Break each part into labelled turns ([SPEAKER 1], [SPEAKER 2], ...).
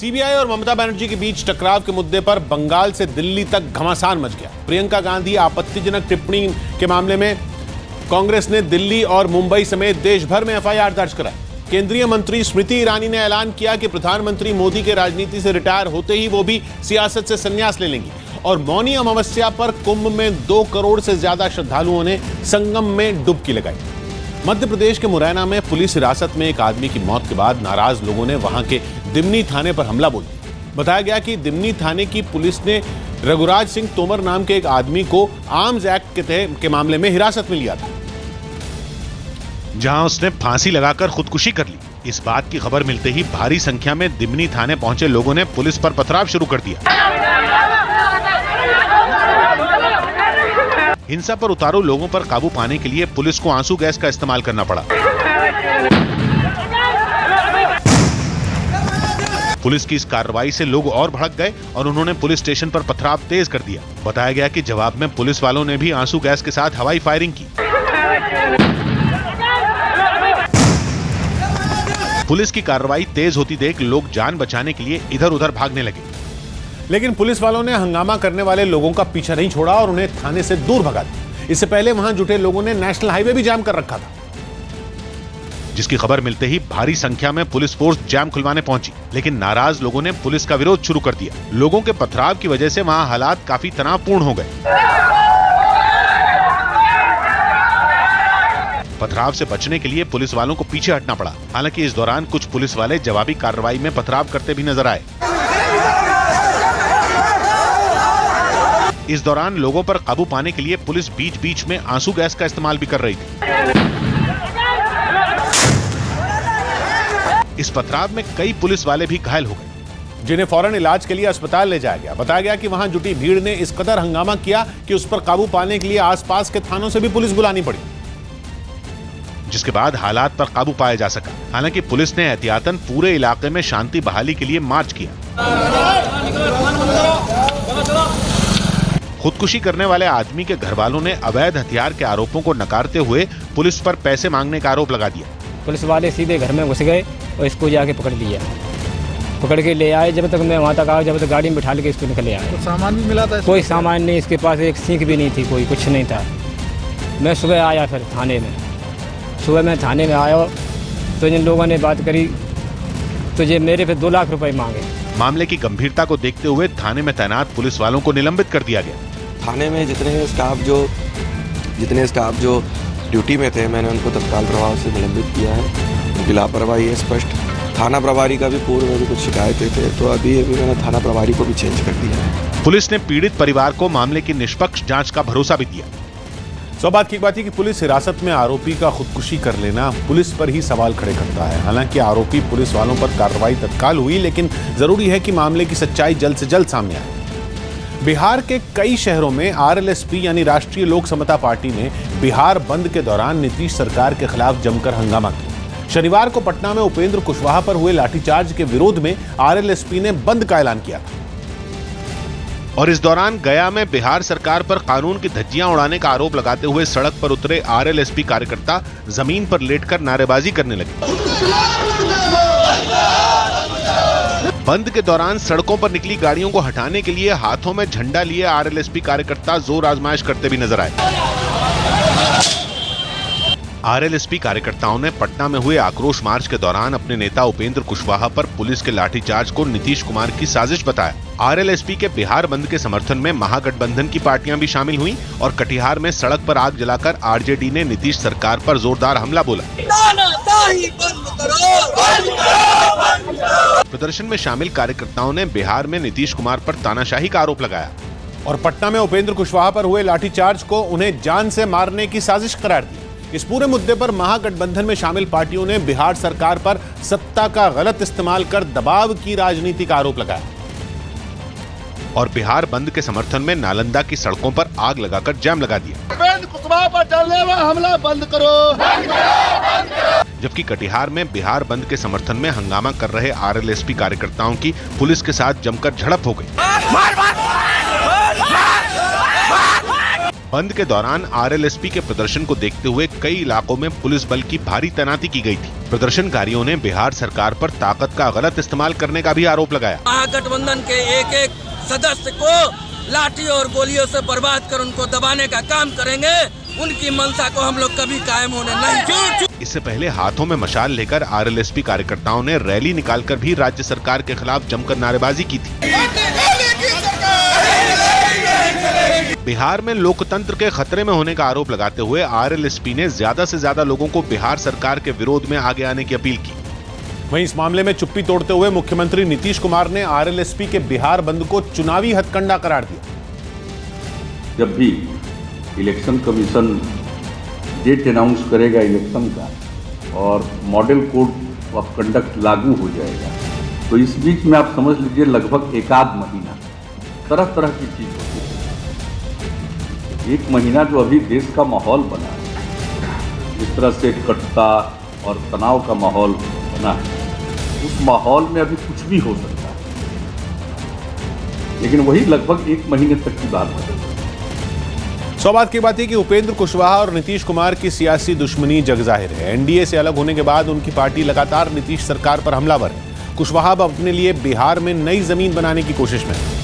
[SPEAKER 1] CBI और ममता बनर्जी के बीच टकराव के मुद्दे पर बंगाल से दिल्ली तक घमासान मच गया। प्रियंका गांधी आपत्तिजनक टिप्पणी के मामले में कांग्रेस ने दिल्ली और मुंबई समेत देश भर में एफआईआर दर्ज कराई। केंद्रीय मंत्री स्मृति ईरानी ने ऐलान किया कि प्रधानमंत्री मोदी के राजनीति से रिटायर होते ही वो भी सियासत से संन्यास ले लेंगी। और मौनी अमावस्या पर कुंभ में 2 करोड़ से ज्यादा श्रद्धालुओं ने संगम में डुबकी लगाई। मध्य प्रदेश के मुरैना में पुलिस हिरासत में एक आदमी की मौत के बाद नाराज लोगों ने वहां के दिमनी थाने पर हमला बोल दिया। बताया गया कि दिमनी थाने की पुलिस ने रघुराज सिंह तोमर नाम के एक आदमी को आर्म्स एक्ट के मामले में हिरासत में लिया था,
[SPEAKER 2] जहां उसने फांसी लगाकर खुदकुशी कर ली। इस बात की खबर मिलते ही भारी संख्या में दिमनी थाने पहुंचे लोगों ने पुलिस पर पथराव शुरू कर दिया। हिंसा पर उतारू लोगों पर काबू पाने के लिए पुलिस को आंसू गैस का इस्तेमाल करना पड़ा। पुलिस की इस कार्रवाई से लोग और भड़क गए और उन्होंने पुलिस स्टेशन पर पथराव तेज कर दिया। बताया गया कि जवाब में पुलिस वालों ने भी आंसू गैस के साथ हवाई फायरिंग की। पुलिस की कार्रवाई तेज होती देख लोग जान बचाने के लिए इधर उधर भागने लगे,
[SPEAKER 1] लेकिन पुलिस वालों ने हंगामा करने वाले लोगों का पीछा नहीं छोड़ा और उन्हें थाने से दूर भगा दिया। इससे पहले वहां जुटे लोगों ने नेशनल हाईवे भी जाम कर रखा था,
[SPEAKER 2] जिसकी खबर मिलते ही भारी संख्या में पुलिस फोर्स जाम खुलवाने पहुंची। लेकिन नाराज लोगों ने पुलिस का विरोध शुरू कर दिया। लोगों के पथराव की वजह से वहां हालात काफी तनावपूर्ण हो गए। पथराव से बचने के लिए पुलिस वालों को पीछे हटना पड़ा। हालांकि इस दौरान कुछ पुलिस वाले जवाबी कार्रवाई में पथराव करते भी नजर आए। इस दौरान लोगों पर काबू पाने के लिए पुलिस बीच बीच में आंसू गैस का इस्तेमाल भी कर रही थी। इस पथराव में कई पुलिस वाले भी घायल हो गए,
[SPEAKER 1] जिन्हें फौरन इलाज के लिए अस्पताल ले जाया गया। बताया गया कि वहां जुटी भीड़ ने इस कदर हंगामा किया कि उस पर काबू पाने के लिए आसपास के थानों से भी पुलिस बुलानी पड़ी,
[SPEAKER 2] जिसके बाद हालात पर काबू पाया जा सका। हालांकि पुलिस ने एहतियातन पूरे इलाके में शांति बहाली के लिए मार्च किया। खुदकुशी करने वाले आदमी के घर वालों ने अवैध हथियार के आरोपों को नकारते हुए पुलिस पर पैसे मांगने का आरोप लगा दिया।
[SPEAKER 3] पुलिस वाले सीधे घर में घुस गए और इसको जाके पकड़ लिया। पकड़ के ले आए। जब तक मैं वहाँ तक आया, जब तक गाड़ी में बिठा के इसको निकले आए।
[SPEAKER 4] तो सामान भी मिला था?
[SPEAKER 3] कोई सामान नहीं, इसके पास एक सीख भी नहीं थी, कोई कुछ नहीं था। मैं सुबह आया फिर थाने में। सुबह मैं थाने में आया तो जिन लोगों ने बात करी तो ये मेरे पे 2 लाख रुपए मांगे।
[SPEAKER 2] मामले की गंभीरता को देखते हुए थाने में तैनात पुलिस वालों को निलंबित कर दिया गया।
[SPEAKER 5] थाने में जितने स्टाफ जो ड्यूटी में थे, मैंने उनको तत्काल प्रभाव से निलंबित किया है। उनकी लापरवाही है स्पष्ट। थाना प्रभारी का भी पूर्व में भी कुछ शिकायतें थे, तो अभी मैंने थाना प्रभारी को भी चेंज कर दिया है।
[SPEAKER 2] पुलिस ने पीड़ित परिवार को मामले की निष्पक्ष जांच का भरोसा भी दिया।
[SPEAKER 1] बात की बात है कि पुलिस हिरासत में आरोपी का खुदकुशी कर लेना पुलिस पर ही सवाल खड़े करता है। हालांकि आरोपी पुलिस वालों पर कार्रवाई तत्काल हुई, लेकिन जरूरी है कि मामले की सच्चाई जल्द से जल्द सामने आए। बिहार के कई शहरों में आरएलएसपी यानी राष्ट्रीय लोक समता पार्टी ने बिहार बंद के दौरान नीतीश सरकार के खिलाफ जमकर हंगामा किया। शनिवार को पटना में उपेंद्र कुशवाहा पर हुए लाठीचार्ज के विरोध में आरएलएसपी ने बंद का ऐलान किया था।
[SPEAKER 2] और इस दौरान गया में बिहार सरकार पर कानून की धज्जियां उड़ाने का आरोप लगाते हुए सड़क पर उतरे आरएलएसपी कार्यकर्ता जमीन पर लेटकर नारेबाजी करने लगे। बंद के दौरान सड़कों पर निकली गाड़ियों को हटाने के लिए हाथों में झंडा लिए आरएलएसपी कार्यकर्ता जोर आजमाइश करते भी नजर आए। आरएलएसपी कार्यकर्ताओं ने पटना में हुए आक्रोश मार्च के दौरान अपने नेता उपेंद्र कुशवाहा पर पुलिस के लाठीचार्ज को नीतीश कुमार की साजिश बताया। आरएलएसपी के बिहार बंद के समर्थन में महागठबंधन की पार्टियां भी शामिल हुईं और कटिहार में सड़क पर आग जलाकर आरजेडी ने नीतीश सरकार पर जोरदार हमला बोला। प्रदर्शन में शामिल कार्यकर्ताओं ने बिहार में नीतीश कुमार पर तानाशाही का आरोप लगाया
[SPEAKER 1] और पटना में उपेंद्र कुशवाहा पर हुए लाठीचार्ज को उन्हें जान से मारने की साजिश करार दी। इस पूरे मुद्दे पर महागठबंधन में शामिल पार्टियों ने बिहार सरकार पर सत्ता का गलत इस्तेमाल कर दबाव की राजनीति का आरोप लगाया
[SPEAKER 2] और बिहार बंद के समर्थन में नालंदा की सड़कों पर आग लगाकर जाम लगा दिया।
[SPEAKER 4] उपेंद्र कुशवाहा पर जानलेवा हमला बंद करो।
[SPEAKER 2] जबकि कटिहार में बिहार बंद के समर्थन में हंगामा कर रहे आरएलएसपी कार्यकर्ताओं की पुलिस के साथ जमकर झड़प हो गई। बंद के दौरान आरएलएसपी के प्रदर्शन को देखते हुए कई इलाकों में पुलिस बल की भारी तैनाती की गई थी। प्रदर्शनकारियों ने बिहार सरकार पर ताकत का गलत इस्तेमाल करने का भी आरोप लगाया।
[SPEAKER 6] महागठबंधन के एक एक सदस्य को लाठी और गोलियों से बर्बाद कर उनको दबाने का काम करेंगे। उनकी मंशा को हम लोग कभी कायम होने नहीं।
[SPEAKER 2] इससे पहले हाथों में मशाल लेकर आरएलएसपी कार्यकर्ताओं ने रैली निकालकर भी राज्य सरकार के खिलाफ जमकर नारेबाजी की थी। बिहार में लोकतंत्र के खतरे में होने का आरोप लगाते हुए आरएलएसपी ने ज्यादा से ज्यादा लोगों को बिहार सरकार के विरोध में आगे आने की अपील की।
[SPEAKER 1] वहीं इस मामले में चुप्पी तोड़ते हुए मुख्यमंत्री नीतीश कुमार ने आरएलएसपी के बिहार बंद को चुनावी हथकंडा करार दिया।
[SPEAKER 7] जब भी इलेक्शन कमीशन डेट अनाउंस करेगा इलेक्शन का और मॉडल कोड ऑफ कंडक्ट लागू हो जाएगा, तो इस बीच में आप समझ लीजिए लगभग एक आध महीना तरह तरह की चीज होती है। एक महीना जो अभी देश का माहौल बना है, जिस तरह से कटुता और तनाव का माहौल बना है, उस माहौल में अभी कुछ भी हो सकता है, लेकिन वही लगभग एक महीने तक की बात है।
[SPEAKER 1] सौभाग्य की बात है कि उपेंद्र कुशवाहा और नीतीश कुमार की सियासी दुश्मनी जगजाहिर है। एनडीए से अलग होने के बाद उनकी पार्टी लगातार नीतीश सरकार पर हमलावर है। कुशवाहा अब अपने लिए बिहार में नई जमीन बनाने की कोशिश में है।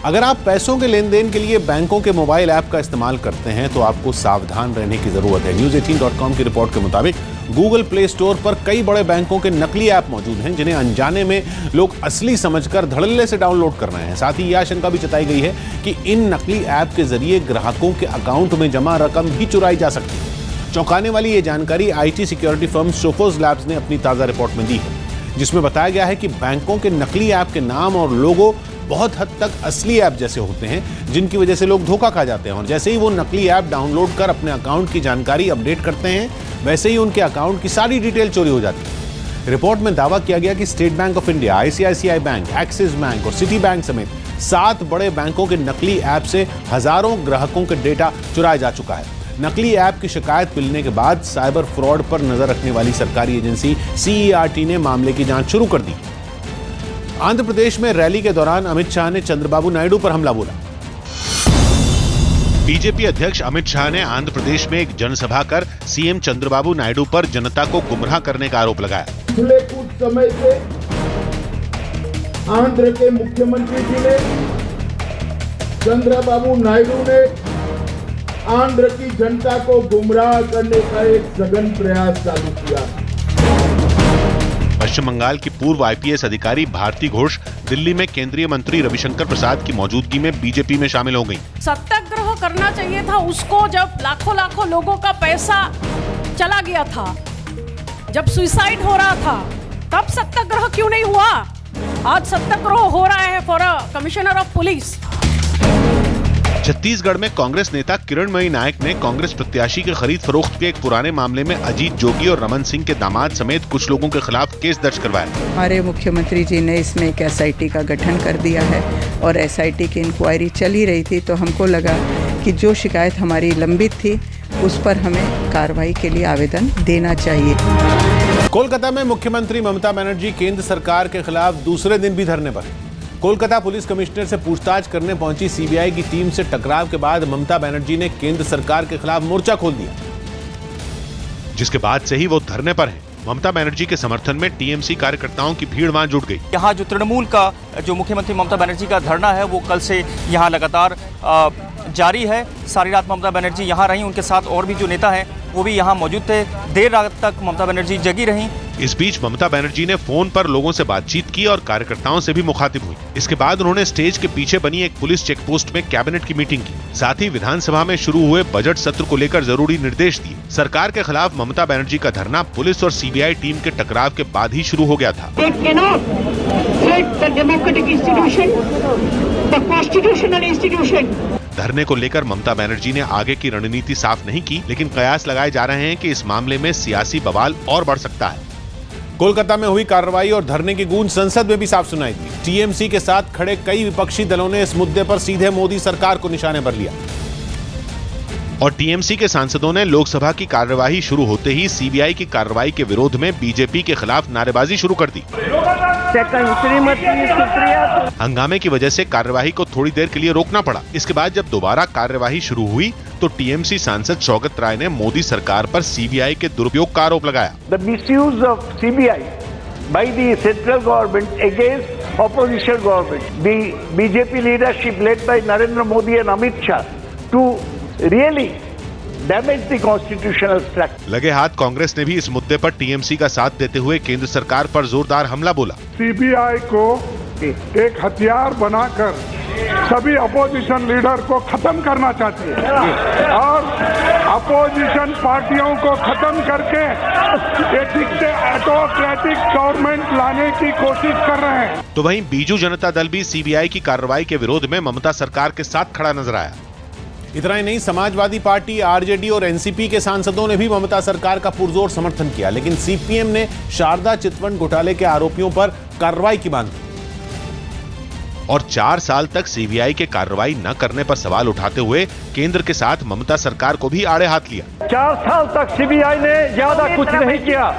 [SPEAKER 1] अगर आप पैसों के लेन देन के लिए बैंकों के मोबाइल ऐप का इस्तेमाल करते हैं तो आपको सावधान रहने की जरूरत है। News18.com की रिपोर्ट के मुताबिक गूगल प्ले स्टोर पर कई बड़े बैंकों के नकली ऐप मौजूद हैं, जिन्हें अनजाने में लोग असली समझकर धड़ल्ले से डाउनलोड कर रहे हैं। साथ ही यह आशंका भी जताई गई है कि इन नकली ऐप के जरिए ग्राहकों के अकाउंट में जमा रकम भी चुराई जा सकती है। चौंकाने वाली ये जानकारी IT security firm Sophos labs ने अपनी ताजा रिपोर्ट में दी है, जिसमें बताया गया है कि बैंकों के नकली ऐप के नाम और लोगो बहुत हद तक असली ऐप जैसे होते हैं, जिनकी वजह से लोग धोखा खा जाते हैं। और जैसे ही वो नकली ऐप डाउनलोड कर अपने अकाउंट की जानकारी अपडेट करते हैं, वैसे ही उनके अकाउंट की सारी डिटेल चोरी हो जाती है। रिपोर्ट में दावा किया गया कि state bank of India, ICICI bank, axis bank और सिटी बैंक समेत 7 बड़े बैंकों के नकली ऐप से हजारों ग्राहकों के डेटा चुराया जा चुका है। नकली ऐप की शिकायत मिलने के बाद साइबर फ्रॉड पर नजर रखने वाली सरकारी एजेंसी सीईआरटी ने मामले की जांच शुरू कर दी। आंध्र प्रदेश में रैली के दौरान अमित शाह ने चंद्रबाबू नायडू पर हमला बोला।
[SPEAKER 2] बीजेपी अध्यक्ष अमित शाह ने आंध्र प्रदेश में एक जनसभा कर सीएम चंद्रबाबू नायडू पर जनता को गुमराह करने का आरोप लगाया।
[SPEAKER 4] पिछले कुछ समय से आंध्र के मुख्यमंत्री जी ने, चंद्रबाबू नायडू ने आंध्र की जनता को गुमराह करने का एक सघन प्रयास चालू किया।
[SPEAKER 2] पश्चिम बंगाल की पूर्व आईपीएस अधिकारी भारती घोष दिल्ली में केंद्रीय मंत्री रविशंकर प्रसाद की मौजूदगी में बीजेपी में शामिल हो गई।
[SPEAKER 8] सत्याग्रह करना चाहिए था उसको, जब लाखों लोगों का पैसा चला गया था, जब सुसाइड हो रहा था, तब सत्याग्रह क्यों नहीं हुआ? आज सत्याग्रह हो रहा है for a commissioner of police.
[SPEAKER 2] Chhattisgarh में कांग्रेस नेता किरणमयी नायक ने कांग्रेस प्रत्याशी के खरीद फरोख्त के एक पुराने मामले में अजीत जोगी और रमन सिंह के दामाद समेत कुछ लोगों के खिलाफ केस दर्ज करवाया।
[SPEAKER 9] हमारे मुख्यमंत्री जी ने इसमें एक एसआईटी का गठन कर दिया है और एसआईटी की इंक्वायरी चल ही रही थी, तो हमको लगा कि जो शिकायत हमारी लंबित थी उस पर हमें कार्रवाई के लिए आवेदन देना चाहिए।
[SPEAKER 1] कोलकाता में मुख्यमंत्री ममता बनर्जी केंद्र सरकार के खिलाफ दूसरे दिन भी धरने पर। कोलकाता पुलिस कमिश्नर से पूछताछ करने पहुंची सीबीआई की टीम से टकराव के बाद ममता बनर्जी ने केंद्र सरकार के खिलाफ मोर्चा खोल दिया,
[SPEAKER 2] जिसके बाद से ही वो धरने पर हैं। ममता बनर्जी के समर्थन में टीएमसी कार्यकर्ताओं की भीड़ वहां जुट गई।
[SPEAKER 10] यहाँ जो तृणमूल का जो मुख्यमंत्री ममता बनर्जी का धरना है वो कल से यहाँ लगातार जारी है। सारी रात ममता बनर्जी यहाँ रहीं, उनके साथ और भी जो नेता हैं वो भी यहाँ मौजूद थे। देर रात तक ममता बनर्जी जगी रहीं।
[SPEAKER 2] इस बीच ममता बनर्जी ने फोन पर लोगों से बातचीत की और कार्यकर्ताओं से भी मुखातिब हुई। इसके बाद उन्होंने स्टेज के पीछे बनी एक पुलिस चेक पोस्ट में कैबिनेट की मीटिंग की। साथ ही विधानसभा में शुरू हुए बजट सत्र को लेकर जरूरी निर्देश दिए। सरकार के खिलाफ ममता बनर्जी का धरना पुलिस और सीबीआई टीम के टकराव के बाद ही शुरू हो गया था। धरने को लेकर ममता बनर्जी ने आगे की रणनीति साफ नहीं की, लेकिन कयास लगाए जा रहे हैं कि इस मामले में सियासी बवाल और बढ़ सकता है।
[SPEAKER 1] कोलकाता में हुई कार्रवाई और धरने की गूंज संसद में भी साफ सुनाई दी। टीएमसी के साथ खड़े कई विपक्षी दलों ने इस मुद्दे पर सीधे मोदी सरकार को निशाने पर लिया
[SPEAKER 2] और टीएमसी के सांसदों ने लोकसभा की कार्यवाही शुरू होते ही सीबीआई की कार्रवाई के विरोध में बीजेपी के खिलाफ नारेबाजी शुरू कर दी।
[SPEAKER 11] सेकंड श्रीमती सुप्रिया।
[SPEAKER 2] हंगामे की वजह से कार्यवाही को थोड़ी देर के लिए रोकना पड़ा। इसके बाद जब दोबारा कार्यवाही शुरू हुई तो टीएमसी सांसद शौकत राय ने मोदी सरकार पर सीबीआई के दुरुपयोग का आरोप लगाया।
[SPEAKER 11] The misuse of CBI by the central government against opposition government. The BJP leadership led by Narendra Modi and Amit Shah to really damage the constitutional structure.
[SPEAKER 2] लगे हाथ कांग्रेस ने भी इस मुद्दे पर टीएमसी का साथ देते हुए केंद्र सरकार पर जोरदार हमला बोला।
[SPEAKER 12] सीबीआई को एक हथियार बनाकर सभी अपोजिशन लीडर को खत्म करना चाहती है और अपोजिशन पार्टियों को खत्म करके ऑटोक्रेटिक गवर्नमेंट लाने की कोशिश कर रहे हैं।
[SPEAKER 2] तो वहीं बीजू जनता दल भी सीबीआई की कार्रवाई के विरोध में ममता सरकार के साथ खड़ा नजर आया।
[SPEAKER 1] इतना ही नहीं, समाजवादी पार्टी, आरजेडी और एनसीपी के सांसदों ने भी ममता सरकार का पुरजोर समर्थन किया, लेकिन सीपीएम ने शारदा चिटफंड घोटाले के आरोपियों पर कार्रवाई की मांग की
[SPEAKER 2] और 4 साल तक सीबीआई के कार्रवाई न करने पर सवाल उठाते हुए केंद्र के साथ ममता सरकार को भी आड़े हाथ लिया।
[SPEAKER 11] 4 साल तक सीबीआई ने ज्यादा कुछ नहीं किया,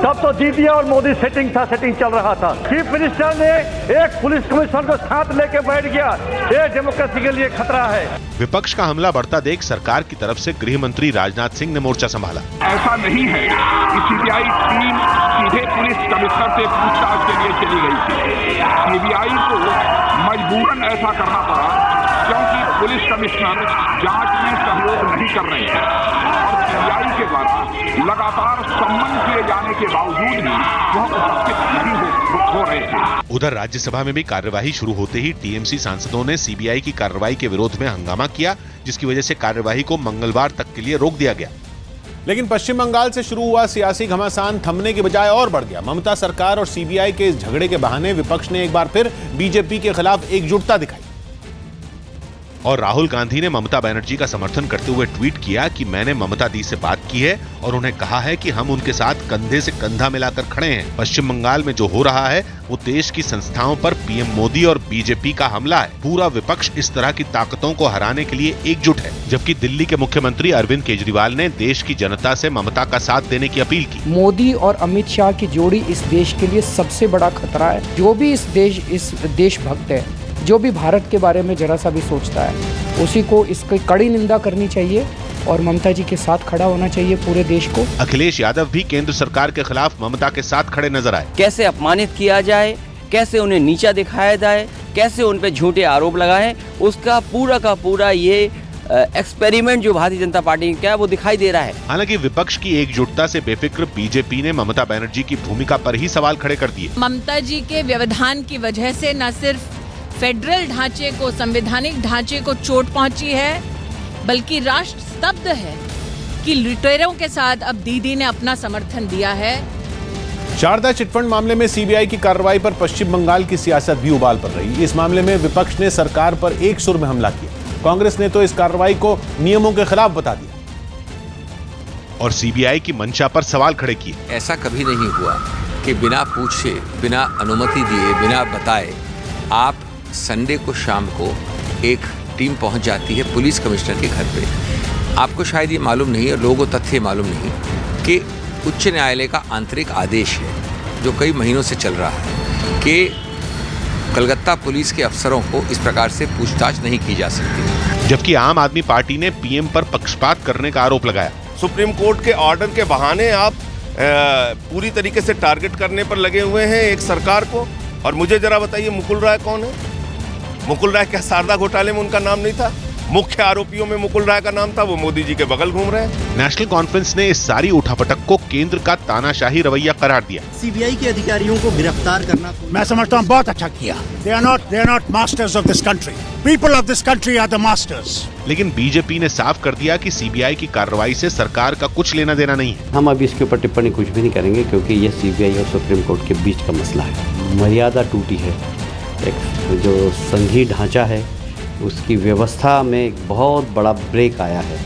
[SPEAKER 11] तब तो दीदी और मोदी सेटिंग चल रहा था। चीफ मिनिस्टर ने एक पुलिस कमिश्नर को साथ लेके बैठ गया, ये डेमोक्रेसी के लिए खतरा है।
[SPEAKER 2] विपक्ष का हमला बढ़ता देख सरकार की तरफ से गृह मंत्री राजनाथ सिंह ने मोर्चा संभाला।
[SPEAKER 12] ऐसा नहीं है कि सीबीआई टीम सीधे पुलिस कमिश्नर से पूछताछ के लिए चली गई थी। सीबीआई को मजबूरन ऐसा करना पड़ा क्योंकि पुलिस कमिश्नर जांच में सहयोग नहीं कर रहे हैं और सीबीआई के द्वारा लगातार सम्मन किए जाने के बावजूद भी वह उपस्थित नहीं हो रहे थे।
[SPEAKER 2] उधर राज्यसभा में भी कार्यवाही शुरू होते ही टीएमसी सांसदों ने सीबीआई की कार्रवाई के विरोध में हंगामा किया, जिसकी वजह से कार्यवाही को मंगलवार तक के लिए रोक दिया गया।
[SPEAKER 1] लेकिन पश्चिम बंगाल से शुरू हुआ सियासी घमासान थमने के बजाय और बढ़ गया। ममता सरकार और सीबीआई के इस झगड़े के बहाने विपक्ष ने एक बार फिर बीजेपी के खिलाफ एकजुटता दिखाई और राहुल गांधी ने ममता बनर्जी का समर्थन करते हुए ट्वीट किया कि मैंने ममता दी से बात की है और उन्हें कहा है कि हम उनके साथ कंधे से कंधा मिलाकर खड़े हैं। पश्चिम बंगाल में जो हो रहा है वो देश की संस्थाओं पर पीएम मोदी और बीजेपी का हमला है। पूरा विपक्ष इस तरह की ताकतों को हराने के लिए एकजुट है। जबकि दिल्ली के मुख्यमंत्री अरविंद केजरीवाल ने देश की जनता से ममता का साथ देने की अपील की।
[SPEAKER 13] मोदी और अमित शाह की जोड़ी इस देश के लिए सबसे बड़ा खतरा है। जो भी इस देशभक्त है, जो भी भारत के बारे में जरा सा भी सोचता है, उसी को इसकी कड़ी निंदा करनी चाहिए और ममता जी के साथ खड़ा होना चाहिए पूरे देश को।
[SPEAKER 2] अखिलेश यादव भी केंद्र सरकार के खिलाफ ममता के साथ खड़े नजर आए।
[SPEAKER 14] कैसे अपमानित किया जाए, कैसे उन्हें नीचा दिखाया जाए, कैसे उन पे झूठे आरोप लगाएं, उसका पूरा का पूरा ये एक्सपेरिमेंट जो भारतीय जनता पार्टी का है वो दिखाई दे रहा है।
[SPEAKER 2] हालांकि विपक्ष की एकजुटता से बेफिक्र बीजेपी ने ममता बनर्जी की भूमिका पर ही सवाल खड़े कर दिए।
[SPEAKER 15] ममता जी के व्यवधान की वजह से न सिर्फ फेडरल ढांचे को, संवैधानिक ढांचे को चोट पहुंची है, बल्कि राष्ट्र स्तब्ध है कि लुटेरों के साथ अब दीदी ने अपना समर्थन दिया है।
[SPEAKER 1] शारदा चिटफंड मामले में सीबीआई की कार्रवाई पर पश्चिम बंगाल की सियासत भी उबाल पर रही। इस मामले में विपक्ष ने सरकार पर एक सुर में हमला किया। कांग्रेस ने तो इस कार्रवाई को नियमों के खिलाफ बता दिया
[SPEAKER 2] और सीबीआई की मंशा पर सवाल खड़े किए।
[SPEAKER 16] ऐसा कभी नहीं हुआ कि बिना पूछे, बिना अनुमति दिए, बिना बताए आप संडे को शाम को एक टीम पहुंच जाती है पुलिस कमिश्नर के घर पे। आपको शायद ये मालूम नहीं है, लोगों को तथ्य मालूम नहीं कि उच्च न्यायालय का आंतरिक आदेश है जो कई महीनों से चल रहा है कि कलकत्ता पुलिस के अफसरों को इस प्रकार से पूछताछ नहीं की जा सकती।
[SPEAKER 2] जबकि आम आदमी पार्टी ने पीएम पर पक्षपात करने का आरोप लगाया।
[SPEAKER 17] सुप्रीम कोर्ट के ऑर्डर के बहाने आप पूरी तरीके से टारगेट करने पर लगे हुए हैं एक सरकार को। और मुझे जरा बताइए, मुकुल राय कौन है? मुकुल राय क्या शारदा घोटाले में उनका नाम नहीं था? मुख्य आरोपियों में मुकुल राय का नाम था, वो मोदी जी के बगल घूम रहे हैं।
[SPEAKER 2] नेशनल कॉन्फ्रेंस ने इस सारी उठापटक को केंद्र का तानाशाही रवैया करार दिया।
[SPEAKER 18] सीबीआई के अधिकारियों को गिरफ्तार करना
[SPEAKER 19] मैं समझता हूँ बहुत अच्छा किया। They are not masters of this country. People of this country are the masters.
[SPEAKER 2] लेकिन बीजेपी ने साफ कर दिया कि सीबीआई की कार्रवाई से सरकार का कुछ लेना देना नहीं है।
[SPEAKER 20] हम अभी इसके ऊपर टिप्पणी कुछ भी नहीं करेंगे क्योंकि ये सीबीआई और सुप्रीम कोर्ट के बीच का मसला है। मर्यादा टूटी है, एक जो संघीय ढांचा है उसकी व्यवस्था में एक बहुत बड़ा ब्रेक आया है।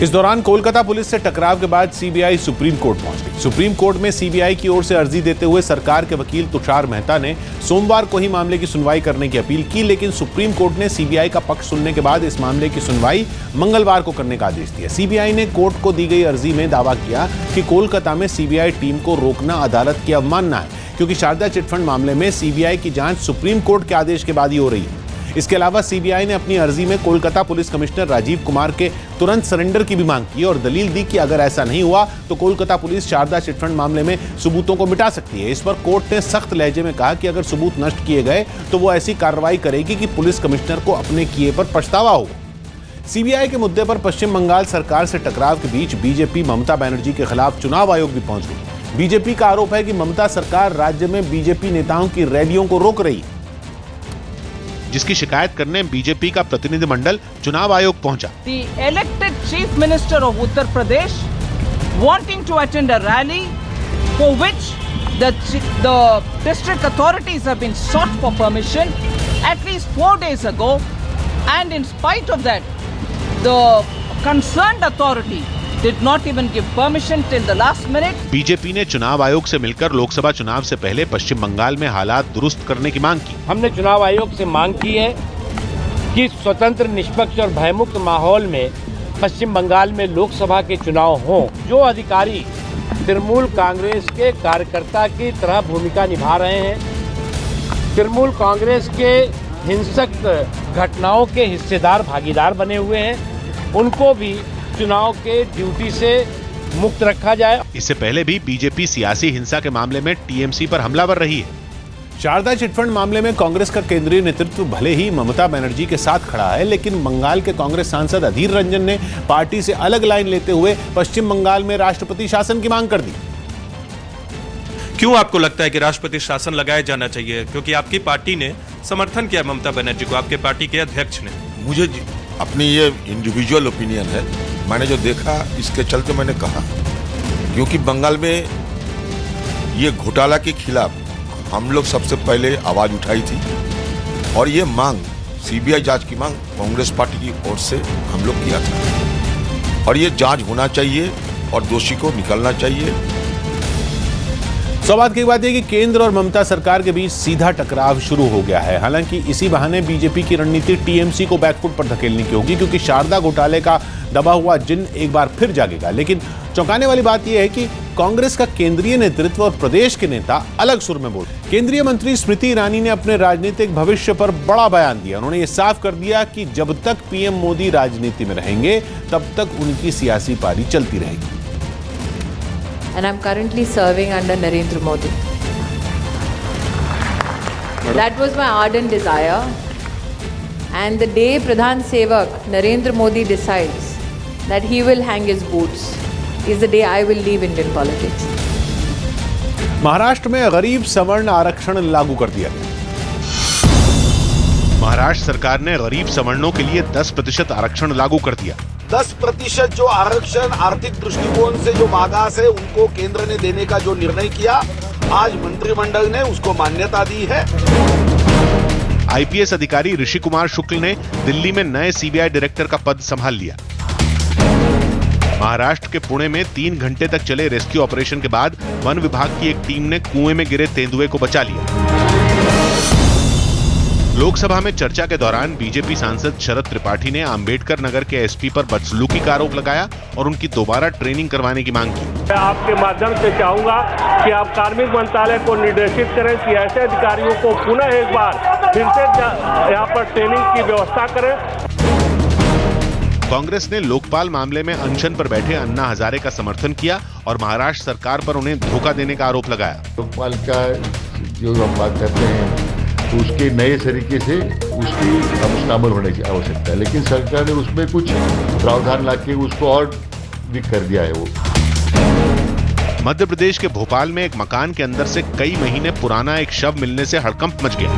[SPEAKER 1] इस दौरान कोलकाता पुलिस से टकराव के बाद सीबीआई सुप्रीम कोर्ट पहुंच गई। सुप्रीम कोर्ट में सीबीआई की ओर से अर्जी देते हुए सरकार के वकील तुषार मेहता ने सोमवार को ही मामले की सुनवाई करने की अपील की, लेकिन सुप्रीम कोर्ट ने सीबीआई का पक्ष सुनने के बाद इस मामले की सुनवाई मंगलवार को करने का आदेश दिया। सीबीआई ने कोर्ट को दी गई अर्जी में दावा किया कि कोलकाता में सीबीआई टीम को रोकना अदालत की अवमानना है, क्योंकि शारदा चिटफंड मामले में सीबीआई की जांच सुप्रीम कोर्ट के आदेश के बाद ही हो रही है। इसके अलावा सीबीआई ने अपनी अर्जी में कोलकाता पुलिस कमिश्नर राजीव कुमार के तुरंत सरेंडर की भी मांग की और दलील दी कि अगर ऐसा नहीं हुआ तो कोलकाता पुलिस शारदा चिटफंड मामले में सबूतों को मिटा सकती है। इस पर कोर्ट ने सख्त लहजे में कहा कि अगर सबूत नष्ट किए गए तो वो ऐसी कार्रवाई करेगी कि पुलिस कमिश्नर को अपने किए पर पछतावा होगा। सीबीआई के मुद्दे पर पश्चिम बंगाल सरकार से टकराव के बीच बीजेपी ममता बनर्जी के खिलाफ चुनाव आयोग भी पहुंच गई। बीजेपी का आरोप है कि ममता सरकार राज्य में बीजेपी नेताओं की रैलियों को रोक रही है,
[SPEAKER 2] जिसकी शिकायत करने बीजेपी का प्रतिनिधिमंडल चुनाव आयोग पहुंचा।
[SPEAKER 21] The elected chief minister of Uttar Pradesh wanting to attend a rally for which the district authorities have been sought for permission at least 4 days ago, and in spite of that the concerned authority did not even give permission till the last minute.
[SPEAKER 2] BJP ने चुनाव आयोग से मिलकर लोकसभा चुनाव से पहले पश्चिम बंगाल में हालात दुरुस्त करने की मांग की।
[SPEAKER 22] हमने चुनाव आयोग से मांग की है कि स्वतंत्र, निष्पक्ष और भयमुक्त माहौल में पश्चिम बंगाल में लोकसभा के चुनाव हों। जो अधिकारी तृणमूल कांग्रेस के कार्यकर्ता की तरह भूमिका निभा रहे हैं, तृणमूल कांग्रेस के हिंसक घटनाओं के हिस्सेदार, भागीदार बने हुए हैं, उनको भी चुनाव के ड्यूटी से मुक्त रखा जाए।
[SPEAKER 2] इससे पहले भी बीजेपी सियासी हिंसा के मामले में टीएमसी पर हमलावर रही है।
[SPEAKER 1] शारदा चिटफंड मामले में कांग्रेस का केंद्रीय नेतृत्व भले ही ममता बनर्जी के साथ खड़ा है, लेकिन बंगाल के कांग्रेस सांसद अधीर रंजन ने पार्टी से अलग लाइन लेते हुए पश्चिम बंगाल में राष्ट्रपति शासन की मांग कर दी।
[SPEAKER 23] क्यों आपको लगता है कि राष्ट्रपति शासन लगाया जाना चाहिए? क्योंकि आपकी पार्टी ने समर्थन किया ममता बनर्जी को, आपके पार्टी के अध्यक्ष ने।
[SPEAKER 24] मुझे अपनी ये इंडिविजुअल ओपिनियन है, मैंने जो देखा इसके चलते मैंने कहा, क्योंकि बंगाल में ये घोटाला के खिलाफ हम लोग सबसे पहले आवाज उठाई थी और ये मांग, सीबीआई जांच की मांग कांग्रेस पार्टी की ओर से हम लोग किया था और ये जांच होना चाहिए और दोषी को निकलना चाहिए।
[SPEAKER 1] सौभाग्य की बात है कि केंद्र और ममता सरकार के बीच सीधा टकराव शुरू हो गया है। हालांकि इसी बहाने बीजेपी की रणनीति टीएमसी को बैकफुट पर धकेलने की होगी, क्योंकि शारदा घोटाले का दबा हुआ जिन एक बार फिर जागेगा। लेकिन चौंकाने वाली बात यह है कि कांग्रेस का केंद्रीय नेतृत्व और प्रदेश के नेता अलग सुर में बोले। केंद्रीय मंत्री स्मृति ईरानी ने अपने राजनीतिक भविष्य पर बड़ा बयान दिया। उन्होंने ये साफ कर दिया कि जब तक पीएम मोदी राजनीति में रहेंगे तब तक उनकी सियासी पारी चलती रहेगी।
[SPEAKER 25] And I'm currently serving under Narendra Modi. That was my ardent desire. And the day Pradhan Sevak Narendra Modi decides that he will hang his boots is the day I will leave Indian politics.
[SPEAKER 1] Maharashtra में गरीब सवर्ण आरक्षण लागू कर दिया गया।
[SPEAKER 2] महाराष्ट्र सरकार ने गरीब सवर्णों के लिए 10% आरक्षण लागू कर दिया।
[SPEAKER 26] 10% जो आरक्षण आर्थिक दृष्टिकोण से जो मागास है उनको केंद्र ने देने का जो निर्णय किया, आज मंत्रिमंडल ने उसको मान्यता दी है।
[SPEAKER 2] आईपीएस अधिकारी ऋषि कुमार शुक्ल ने दिल्ली में नए सीबीआई डायरेक्टर का पद संभाल लिया। महाराष्ट्र के पुणे में 3 घंटे तक चले रेस्क्यू ऑपरेशन के बाद वन विभाग की एक टीम ने कुएं में गिरे तेंदुए को बचा लिया। लोकसभा में चर्चा के दौरान बीजेपी सांसद शरद त्रिपाठी ने अंबेडकर नगर के एसपी पर बदसलूकी का आरोप लगाया और उनकी दोबारा ट्रेनिंग करवाने की मांग की।
[SPEAKER 22] मैं आपके माध्यम से चाहूंगा कि आप कार्मिक मंत्रालय को निर्देशित करें कि ऐसे अधिकारियों को पुनः एक बार फिर से यहाँ पर ट्रेनिंग की व्यवस्था करें।
[SPEAKER 2] कांग्रेस ने लोकपाल मामले में अनशन पर बैठे अन्ना हजारे का समर्थन किया और महाराष्ट्र सरकार पर उन्हें धोखा देने का आरोप लगाया।
[SPEAKER 27] लोकपाल का जो हम बात करते हैं तो उसके नए तरीके से उसकी मुस्तमल होने की आवश्यकता है, लेकिन सरकार ने उसमें कुछ प्रावधान लाके उसको और वीक कर दिया है। वो
[SPEAKER 2] मध्य प्रदेश के भोपाल में एक मकान के अंदर से कई महीने पुराना एक शव मिलने से हड़कंप मच गया।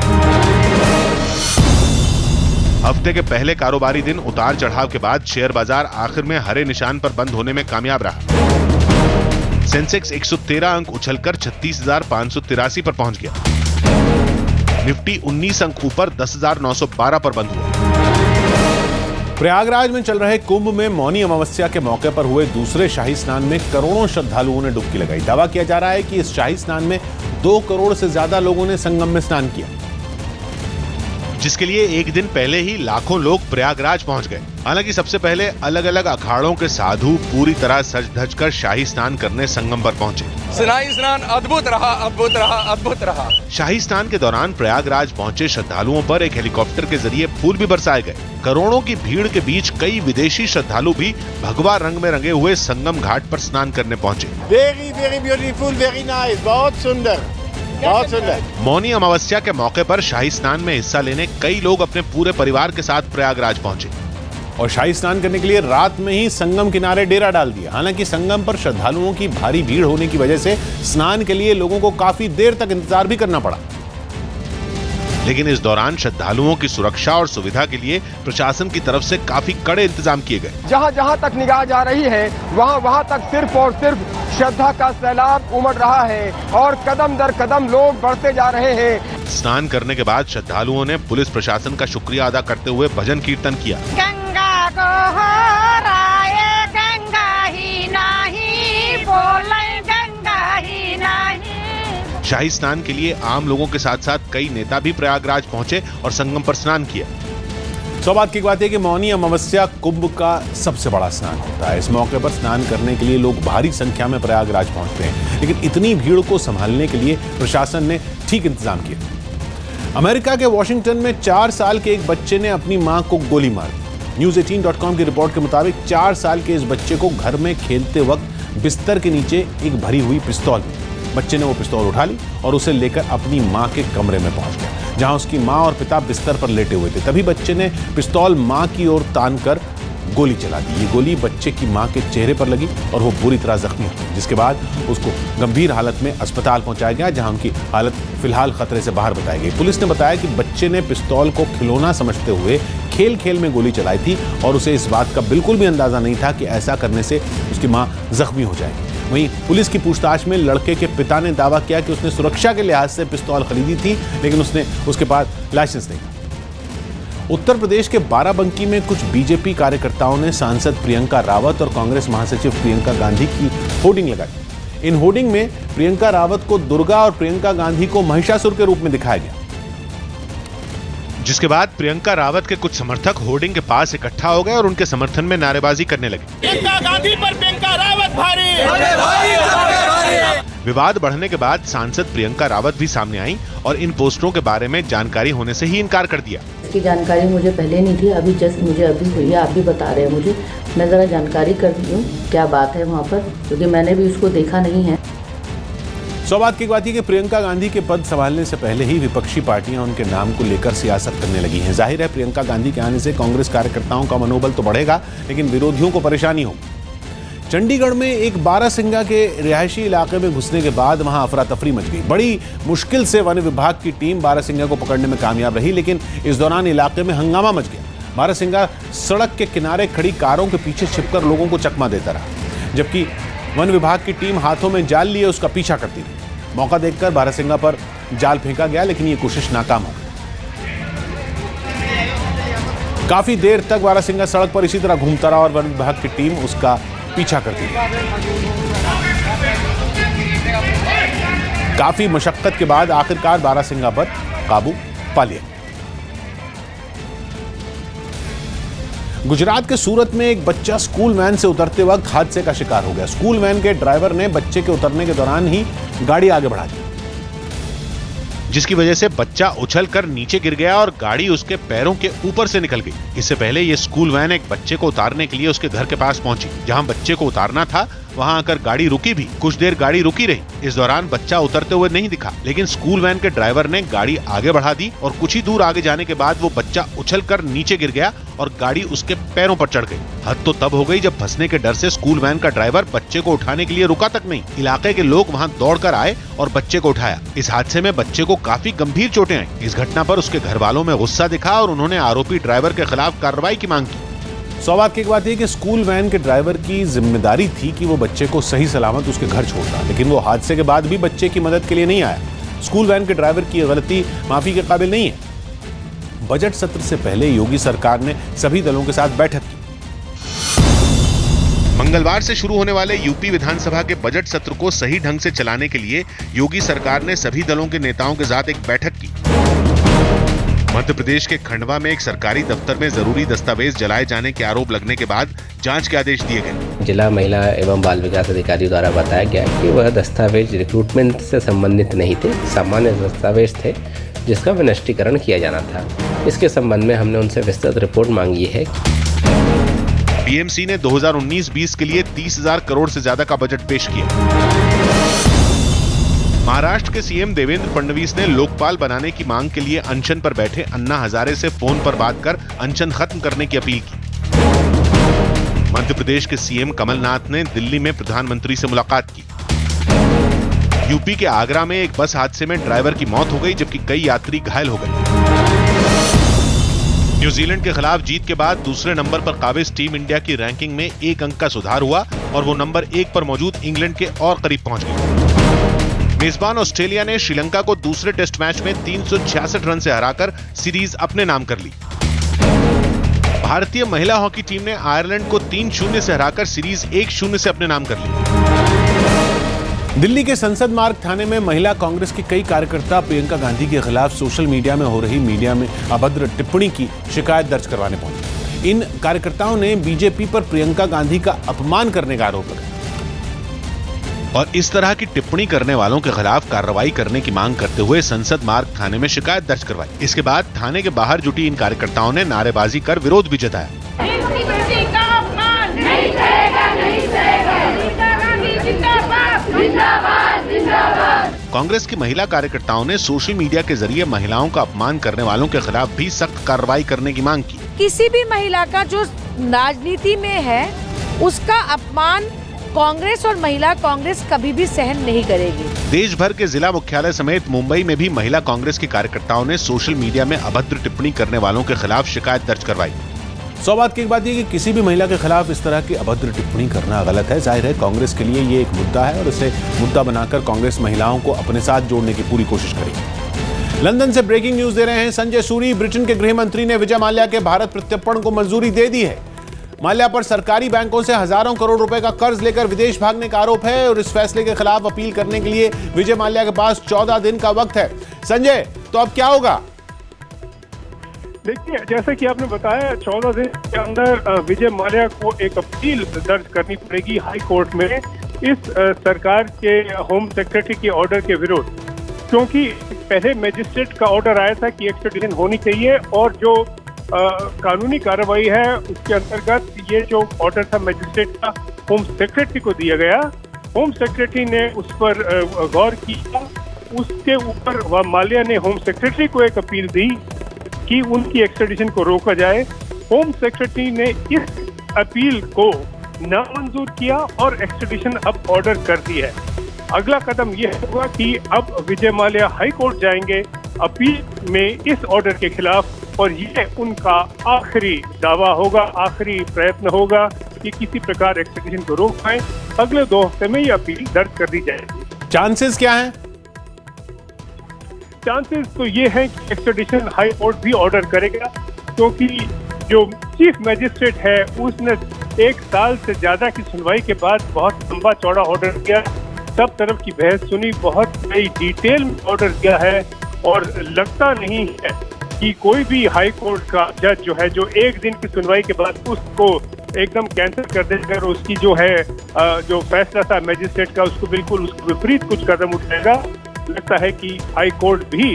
[SPEAKER 2] हफ्ते के पहले कारोबारी दिन उतार चढ़ाव के बाद शेयर बाजार आखिर में हरे निशान पर बंद होने में कामयाब रहा। सेंसेक्स 113 अंक उछलकर 36,583 पर पहुंच गया। निफ्टी 19 अंक ऊपर 10,912 पर बंद हुआ।
[SPEAKER 1] प्रयागराज में चल रहे कुंभ में मौनी अमावस्या के मौके पर हुए दूसरे शाही स्नान में करोड़ों श्रद्धालुओं ने डुबकी लगाई। दावा किया जा रहा है कि इस शाही स्नान में 2 करोड़ से ज्यादा लोगों ने संगम में स्नान किया,
[SPEAKER 2] जिसके लिए एक दिन पहले ही लाखों लोग प्रयागराज पहुंच गए। हालांकि सबसे पहले अलग अलग अखाड़ों के साधु पूरी तरह सज धज कर शाही स्नान करने संगम पर पहुंचे।
[SPEAKER 3] शाही स्नान अद्भुत रहा, अद्भुत रहा, अद्भुत रहा।
[SPEAKER 2] शाही स्नान के दौरान प्रयागराज पहुंचे श्रद्धालुओं पर एक हेलीकॉप्टर के जरिए फूल भी बरसाए गए। करोड़ों की भीड़ के बीच कई विदेशी श्रद्धालु भी भगवा रंग में रंगे हुए संगम घाट पर स्नान करने पहुंचे।
[SPEAKER 4] Very very beautiful, very nice, बहुत सुंदर, बहुत सुंदर।
[SPEAKER 2] मौनी अमावस्या के मौके पर शाही स्नान में हिस्सा लेने कई लोग अपने पूरे परिवार के साथ प्रयागराज पहुंचे
[SPEAKER 1] और शाही स्नान करने के लिए रात में ही संगम किनारे डेरा डाल दिया। हालांकि संगम पर श्रद्धालुओं की भारी भीड़ होने की वजह से स्नान के लिए लोगों को काफी देर तक इंतजार भी करना पड़ा।
[SPEAKER 2] लेकिन इस दौरान श्रद्धालुओं की सुरक्षा और सुविधा के लिए प्रशासन की तरफ से काफी कड़े इंतजाम किए गए।
[SPEAKER 3] जहाँ जहाँ तक निगाह जा रही है वहाँ तक सिर्फ और सिर्फ श्रद्धा का सैलाब उमड़ रहा है और कदम दर कदम लोग बढ़ते जा रहे हैं।
[SPEAKER 2] स्नान करने के बाद श्रद्धालुओं ने पुलिस प्रशासन का शुक्रिया अदा करते हुए भजन कीर्तन किया।
[SPEAKER 5] गंगा गोहराए गंगा ही नहीं बोले गंगा ही नहीं।
[SPEAKER 2] शाही स्नान के लिए आम लोगों के साथ साथ कई नेता भी प्रयागराज पहुंचे और संगम पर स्नान किया।
[SPEAKER 1] सौभाग्य की बात है कि मौनी अमावस्या कुंभ का सबसे बड़ा स्नान होता है। इस मौके पर स्नान करने के लिए लोग भारी संख्या में प्रयागराज पहुंचते हैं, लेकिन इतनी भीड़ को संभालने के लिए प्रशासन ने ठीक इंतजाम किया। अमेरिका के वॉशिंगटन में 4 साल के एक बच्चे ने अपनी मां को गोली मार दी। News18.com की रिपोर्ट के मुताबिक 4 साल के इस बच्चे को घर में खेलते वक्त बिस्तर के नीचे एक भरी हुई पिस्तौल मिली। बच्चे ने वो पिस्तौल उठा ली और उसे लेकर अपनी मां के कमरे में पहुंच गया, जहां उसकी मां और पिता बिस्तर पर लेटे हुए थे। तभी बच्चे ने पिस्तौल मां की ओर तान कर गोली चला दी। ये गोली बच्चे की मां के चेहरे पर लगी और वो बुरी तरह जख्मी हो गई, जिसके बाद उसको गंभीर हालत में अस्पताल पहुंचाया गया, जहां उनकी हालत फिलहाल खतरे से बाहर बताई गई। पुलिस ने बताया कि बच्चे ने पिस्तौल को खिलौना समझते हुए खेल खेल में गोली चलाई थी और उसे इस बात का बिल्कुल भी अंदाजा नहीं था कि ऐसा करने से उसकी मां जख्मी हो जाएगी। वहीं पुलिस की पूछताछ में लड़के के पिता ने दावा किया कि उसने सुरक्षा के लिहाज से पिस्तौल खरीदी थी, लेकिन उसके पास लाइसेंस नहीं था। उत्तर प्रदेश के बाराबंकी में कुछ बीजेपी कार्यकर्ताओं ने सांसद प्रियंका रावत और कांग्रेस महासचिव प्रियंका गांधी की होर्डिंग लगाई। इन होर्डिंग में प्रियंका रावत को दुर्गा और प्रियंका गांधी को महिषासुर के रूप में दिखाया गया,
[SPEAKER 2] जिसके बाद प्रियंका रावत के कुछ समर्थक होर्डिंग के पास इकट्ठा हो गए और उनके समर्थन में नारेबाजी करने लगे।
[SPEAKER 5] प्रियंका गांधी पर प्रियंका रावत भारी।
[SPEAKER 2] विवाद बढ़ने के बाद सांसद प्रियंका रावत भी सामने आई और इन पोस्टरों के बारे में जानकारी होने से ही इनकार कर दिया।
[SPEAKER 6] इसकी जानकारी मुझे पहले नहीं थी, अभी जस्ट मुझे अभी हुई है, आप भी बता रहे हैं मुझे। मैं जरा जानकारी कर दी हूँ क्या बात है वहाँ पर, क्योंकि मैंने भी उसको देखा नहीं है।
[SPEAKER 1] सौभाग्य की बात है कि प्रियंका गांधी के पद संभालने से पहले ही विपक्षी पार्टियां उनके नाम को लेकर सियासत करने लगी हैं। जाहिर है प्रियंका गांधी के आने से कांग्रेस कार्यकर्ताओं का मनोबल तो बढ़ेगा, लेकिन विरोधियों को परेशानी होगी। चंडीगढ़ में एक बारासिंगा के रिहायशी इलाके में घुसने के बाद वहां अफरा तफरी मच गई। बड़ी मुश्किल से वन विभाग की टीम बारासिंगा को पकड़ने में कामयाब रही, लेकिन इस दौरान इलाके में हंगामा मच गया। बारासिंगा सड़क के किनारे खड़ी कारों के पीछे छिपकर लोगों को चकमा देता रहा, जबकि वन विभाग की टीम हाथों में जाल लिए उसका पीछा करती रही। मौका देखकर बारासिंगा पर जाल फेंका गया, लेकिन ये कोशिश नाकाम हो गई। काफी देर तक बारासिंगा सड़क पर इसी तरह घूमता रहा और वन विभाग की टीम उसका पीछा करती रही। काफी मशक्कत के बाद आखिरकार बारासिंगा पर काबू पा लिया। गुजरात के सूरत में एक बच्चा स्कूल वैन से उतरते वक्त हादसे का शिकार हो गया। स्कूल वैन के ड्राइवर ने बच्चे के उतरने के दौरान ही गाड़ी आगे बढ़ा दी,
[SPEAKER 2] जिसकी वजह से बच्चा उछलकर नीचे गिर गया और गाड़ी उसके पैरों के ऊपर से निकल गई। इससे पहले ये स्कूल वैन एक बच्चे को उतारने के लिए उसके घर के पास पहुंची। जहां बच्चे को उतारना था वहां आकर गाड़ी रुकी भी। कुछ देर गाड़ी रुकी रही। इस दौरान बच्चा उतरते हुए नहीं दिखा, लेकिन स्कूल वैन के ड्राइवर ने गाड़ी आगे बढ़ा दी और कुछ ही दूर आगे जाने के बाद वो बच्चा उछलकर नीचे गिर गया और गाड़ी उसके पैरों पर चढ़ गई। हद तो तब हो गई जब फंसने के डर से स्कूल वैन का ड्राइवर बच्चे को उठाने के लिए रुका तक नहीं। इलाके के लोग वहां दौड़कर आए और बच्चे को उठाया। इस हादसे में बच्चे को काफी गंभीर चोटें आई। इस घटना पर उसके घर वालों में गुस्सा दिखा और उन्होंने आरोपी ड्राइवर के खिलाफ कार्रवाई की मांग की।
[SPEAKER 1] सौभाग्य की बात है कि स्कूल वैन के ड्राइवर की जिम्मेदारी थी कि वो बच्चे को सही सलामत उसके घर छोड़ता, लेकिन वो हादसे के बाद भी बच्चे की मदद के लिए नहीं आया। स्कूल वैन के ड्राइवर की गलती माफी के काबिल नहीं है। बजट सत्र से पहले योगी सरकार ने सभी दलों के साथ बैठक की।
[SPEAKER 2] मंगलवार से शुरू होने वाले यूपी विधानसभा के बजट सत्र को सही ढंग से चलाने के लिए योगी सरकार ने सभी दलों के नेताओं के साथ एक बैठक की। मध्य प्रदेश के खंडवा में एक सरकारी दफ्तर में जरूरी दस्तावेज जलाए जाने के आरोप लगने के बाद जांच के आदेश दिए गए।
[SPEAKER 7] जिला महिला एवं बाल विकास अधिकारी द्वारा बताया गया कि वह दस्तावेज रिक्रूटमेंट से संबंधित नहीं थे, सामान्य दस्तावेज थे जिसका विनष्टीकरण किया जाना था। इसके संबंध में हमने उनसे विस्तृत रिपोर्ट मांगी है।
[SPEAKER 2] बीएमसी ने 2019-20 के लिए 30,000 करोड़ से ज्यादा का बजट पेश किया। महाराष्ट्र के सीएम देवेंद्र फडणवीस ने लोकपाल बनाने की मांग के लिए अनशन पर बैठे अन्ना हजारे से फोन पर बात कर अनशन खत्म करने की अपील की। मध्य प्रदेश के सीएम कमलनाथ ने दिल्ली में प्रधानमंत्री से मुलाकात की। यूपी के आगरा में एक बस हादसे में ड्राइवर की मौत हो गई जबकि कई यात्री घायल हो गए। न्यूजीलैंड के खिलाफ जीत के बाद दूसरे नंबर पर काबिज टीम इंडिया की रैंकिंग में 1 अंक का सुधार हुआ और वो नंबर 1 पर मौजूद इंग्लैंड के और करीब पहुंच गई। मेजबान ऑस्ट्रेलिया ने श्रीलंका को दूसरे टेस्ट मैच में 366 रन से हराकर सीरीज अपने नाम कर ली। भारतीय महिला हॉकी टीम ने आयरलैंड को 3-0 से हराकर सीरीज 1-0 से अपने नाम कर ली।
[SPEAKER 1] दिल्ली के संसद मार्ग थाने में महिला कांग्रेस के कई कार्यकर्ता प्रियंका गांधी के खिलाफ सोशल मीडिया में हो रही मीडिया में अभद्र टिप्पणी की शिकायत दर्ज करवाने पहुंचे। इन कार्यकर्ताओं ने बीजेपी पर प्रियंका गांधी का अपमान करने का आरोप लगाया
[SPEAKER 2] और इस तरह की टिप्पणी करने वालों के खिलाफ कार्रवाई करने की मांग करते हुए संसद मार्ग थाने में शिकायत दर्ज करवाई। इसके बाद थाने के बाहर जुटी इन कार्यकर्ताओं ने नारेबाजी कर विरोध भी जताया। कांग्रेस की महिला कार्यकर्ताओं ने सोशल मीडिया के जरिए महिलाओं का अपमान करने वालों के खिलाफ भी सख्त कार्रवाई करने की मांग की।
[SPEAKER 8] किसी भी महिला का जो राजनीति में है उसका अपमान कांग्रेस और महिला कांग्रेस कभी भी सहन नहीं करेगी।
[SPEAKER 2] देश भर के जिला मुख्यालय समेत मुंबई में भी महिला कांग्रेस के कार्यकर्ताओं ने सोशल मीडिया में अभद्र टिप्पणी करने वालों के खिलाफ शिकायत दर्ज करवाई।
[SPEAKER 1] सौ बात की एक बात यह कि किसी भी महिला के खिलाफ इस तरह की अभद्र टिप्पणी करना गलत है। जाहिर है कांग्रेस के लिए ये एक मुद्दा है और इसे मुद्दा बनाकर कांग्रेस महिलाओं को अपने साथ जोड़ने की पूरी कोशिश करेगी। लंदन से ब्रेकिंग न्यूज दे रहे हैं संजय सूरी। ब्रिटेन के गृह मंत्री ने विजय माल्या के भारत प्रत्यर्पण को मंजूरी दे दी है। माल्या पर सरकारी बैंकों से हजारों करोड़ रुपए का कर्ज लेकर विदेश भागने का आरोप है और इस फैसले के खिलाफ अपील करने के लिए विजय माल्या के पास 14 दिन का वक्त है। संजय, तो अब क्या होगा?
[SPEAKER 9] देखिए, जैसे कि आपने बताया 14 दिन के अंदर विजय माल्या को एक अपील दर्ज करनी पड़ेगी हाई कोर्ट में इस सरकार के होम सेक्रेटरी के ऑर्डर के विरुद्ध, क्योंकि पहले मजिस्ट्रेट का ऑर्डर आया था कि एक्स्ट्राडिशन होनी चाहिए और जो कानूनी कार्रवाई है उसके अंतर्गत ये जो ऑर्डर था मजिस्ट्रेट का होम सेक्रेटरी को दिया गया। होम सेक्रेटरी ने उस पर गौर किया। उसके ऊपर माल्या ने होम सेक्रेटरी को एक अपील दी कि उनकी एक्स्ट्राडिशन को रोका जाए। होम सेक्रेटरी ने इस अपील को नामंजूर किया और एक्स्ट्राडिशन अब ऑर्डर कर दी है। अगला कदम यह होगा कि अब विजय माल्या हाई कोर्ट जाएंगे अपील में इस ऑर्डर के खिलाफ और ये उनका आखिरी दावा होगा, आखिरी प्रयत्न होगा कि किसी प्रकार एक्स्ट्राडिशन को रोक पाए। अगले 2 हफ्ते में ये अपील दर्ज कर दी जाएगी।
[SPEAKER 1] चांसेस क्या हैं?
[SPEAKER 9] चांसेस तो ये है कि एक्स्ट्राडिशन हाई कोर्ट भी ऑर्डर करेगा, क्योंकि जो चीफ मजिस्ट्रेट है उसने 1 साल से ज्यादा की सुनवाई के बाद बहुत लंबा चौड़ा ऑर्डर दिया, सब तरफ की बहस सुनी, बहुत नई डिटेल में ऑर्डर दिया है और लगता नहीं है कि कोई भी हाई कोर्ट का जज जो है जो 1 दिन की सुनवाई के बाद उसको एकदम कैंसिल कर देगा और उसकी जो है जो फैसला था मजिस्ट्रेट का उसको बिल्कुल उसके विपरीत कुछ कदम उठाएगा। लगता है कि हाई कोर्ट भी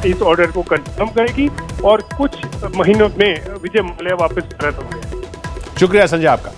[SPEAKER 9] इस ऑर्डर को कंफर्म करेगी और कुछ महीनों में विजय माल्या वापस भारत होंगे।
[SPEAKER 1] शुक्रिया संजय आपका।